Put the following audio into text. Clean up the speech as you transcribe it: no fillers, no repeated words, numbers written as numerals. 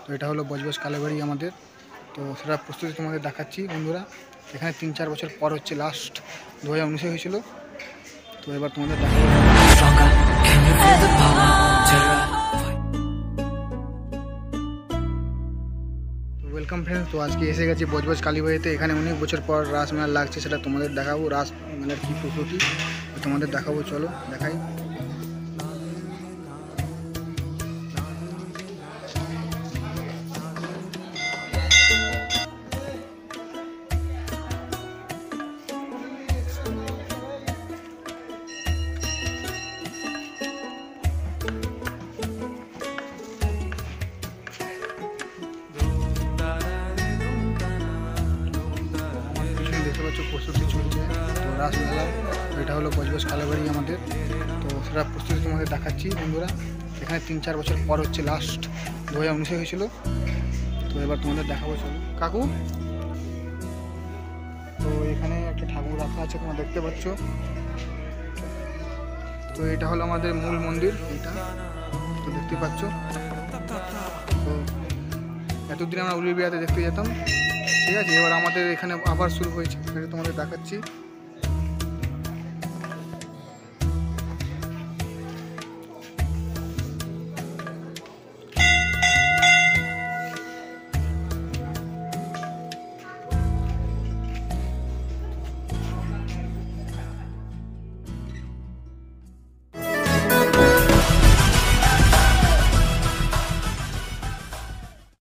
তো এটা হলো বজবজ কালীবাড়ি আমাদের। তো সেটা প্রস্তুতি তোমাদের দেখাচ্ছি বন্ধুরা। এখানে 3-4 বছর পর হচ্ছে, লাস্ট 2019-এ হয়েছিল। তো এবার তোমাদের দেখাবো। ওয়েলকাম ফ্রেন্ডস, তো আজকে এসে গেছি বজবজ কালীবাড়িতে। এখানে অনেক বছর পর রাস মেলা লাগছে, সেটা তোমাদের দেখাবো। রাস মেলার কী প্রস্তুতি তোমাদের দেখাবো, চলো দেখাই। দেখতে পাচ্ছ প্রস্তুতি চলছে তো রাস মেলা। তো এটা হলো বজবজ কালীবাড়ি আমাদের। তো সেটা প্রস্তুতি তোমাদের দেখাচ্ছি বন্ধুরা। এখানে 3-4 বছর পর হচ্ছে, লাস্ট 2019-এ হয়েছিল। তো এবার তোমাদের দেখাবো, চলো কাকু। তো এখানে একটা ঠাকুর রাখা আছে, তোমরা দেখতে পাচ্ছ। তো এটা হলো আমাদের মূল মন্দির, এইটা তো দেখতে পাচ্ছ। তো এতদিন আমরা উলির বিয়াতে দেখতে যেতাম, ঠিক আছে। এবার আমাদের এখানে আবার শুরু হয়েছে, সেটা তোমাদের দেখাচ্ছি।